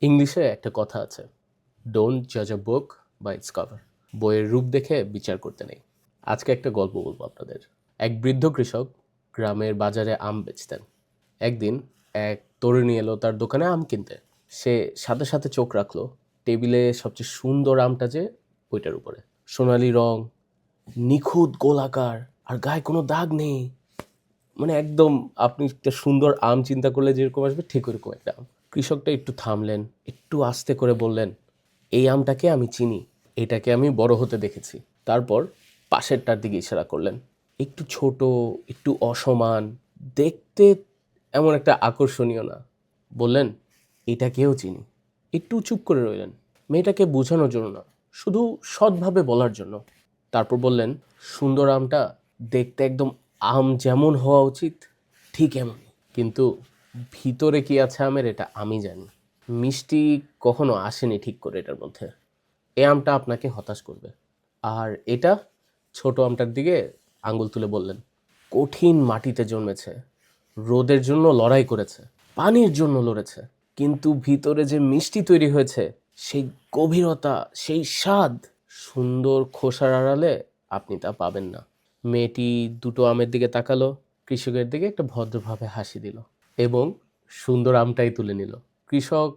ইংলিশে একটা কথা আছে, ডোন্ট জাজ আ বুক বাই ইটস কভার। বইয়ের রূপ দেখে বিচার করতে নেই। আজকে একটা গল্প বলবো আপনাদের। এক বৃদ্ধ কৃষক গ্রামের বাজারে আম বেচতেন। একদিন এক তরুণী এলো তার দোকানে আম কিনতে। সে সাথে সাথে চোখ রাখলো টেবিলে সবচেয়ে সুন্দর আমটা যে ওইটার উপরে। সোনালি রং, নিখুঁত গোলাকার, আর গায়ে কোনো দাগ নেই। মানে একদম আপনি একটা সুন্দর আম চিন্তা করলে যেরকম আসবে ঠিক ওরকম একটা আম। কৃষকটা একটু থামলেন, একটু আস্তে করে বললেন, এই আমটাকে আমি চিনি, এটাকে আমি বড় হতে দেখেছি। তারপর পাশেরটার দিকে ইশারা করলেন, একটু ছোট, একটু অসমান, দেখতে এমন একটা আকর্ষণীয় না। বললেন, এটাকেও চিনি। একটু চুপ করে রইলেন, মেয়েটাকে বোঝানোর জন্য না, শুধু সৎভাবে বলার জন্য। তারপর বললেন, সুন্দর আমটা দেখতে একদম আম যেমন হওয়া উচিত ঠিক এমন, কিন্তু ভিতরে কি আছে আমের এটা আমি জানি। মিষ্টি কখনো আসেনি ঠিক করে এটার মধ্যে। এই আমটা আপনাকে হতাশ করবে। আর এটা, ছোট আমটার দিকে আঙ্গুল তুলে বললেন, কঠিন মাটিতে জন্মেছে, রোদের জন্য লড়াই করেছে, পানির জন্য লড়েছে, কিন্তু ভিতরে যে মিষ্টি তৈরি হয়েছে, সেই গভীরতা, সেই স্বাদ, সুন্দর খোসার আড়ালে আপনি তা পাবেন না। মেয়েটি দুটো আমের দিকে তাকালো, কৃষকের দিকে একটা ভদ্রভাবে হাসি দিল এবং সুন্দর আমটাই তুলে নিল। কৃষক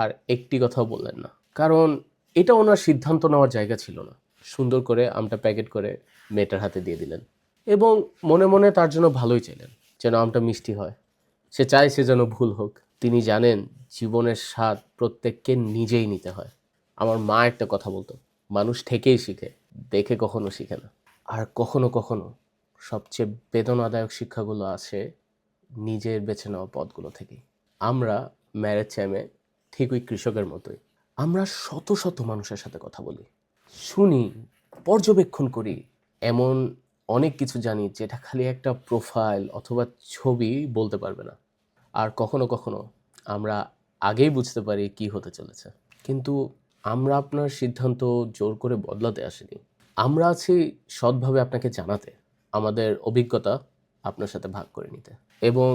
আর একটি কথাও বললেন না, কারণ এটা ওনার সিদ্ধান্ত নেওয়ার জায়গা ছিল না। সুন্দর করে আমটা প্যাকেট করে মেয়েটার হাতে দিয়ে দিলেন এবং মনে মনে তার জন্য ভালোই চাইলেন, যেন আমটা মিষ্টি হয়। সে চায় সে যেন ভুল হোক। তিনি জানেন জীবনের স্বাদ প্রত্যেককে নিজেই নিতে হয়। আমার মা একটা কথা বলতো, মানুষ থেকেই শিখে, দেখে কখনো শিখে না। আর কখনো কখনো সবচেয়ে বেদনাদায়ক শিক্ষাগুলো আসে নিজের বেছে নেওয়া পথগুলো থেকেই। আমরা ম্যারেজ টাইমে ঠিক ওই কৃষকের মতোই, আমরা শত শত মানুষের সাথে কথা বলি, শুনি, পর্যবেক্ষণ করি, এমন অনেক কিছু জানি যেটা খালি একটা প্রোফাইল অথবা ছবি বলতে পারবে না। আর কখনো কখনো আমরা আগেই বুঝতে পারি কি হতে চলেছে, কিন্তু আমরা আপনার সিদ্ধান্ত জোর করে বদলাতে আসিনি। আমরা আছি সৎভাবে আপনাকে জানাতে, আমাদের অভিজ্ঞতা আপনার সাথে ভাগ করে নিতে, এবং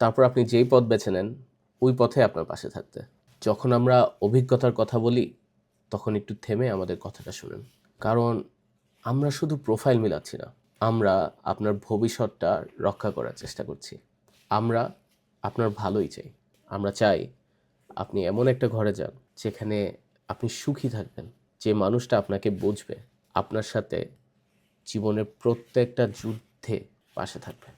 তারপর আপনি যেই পথ বেছে নেন ওই পথে আপনার পাশে থাকতে। যখন আমরা অভিজ্ঞতার কথা বলি তখন একটু থেমে আমাদের কথাটা শুনুন, কারণ আমরা শুধু প্রোফাইল মিলাচ্ছি না, আমরা আপনার ভবিষ্যৎটা রক্ষা করার চেষ্টা করছি। আমরা আপনার ভালোই চাই। আমরা চাই আপনি এমন একটা ঘরে যান যেখানে আপনি সুখী থাকবেন, যে মানুষটা আপনাকে বুঝবে, আপনার সাথে জীবনের প্রত্যেকটা যুদ্ধে পাশে থাকবে।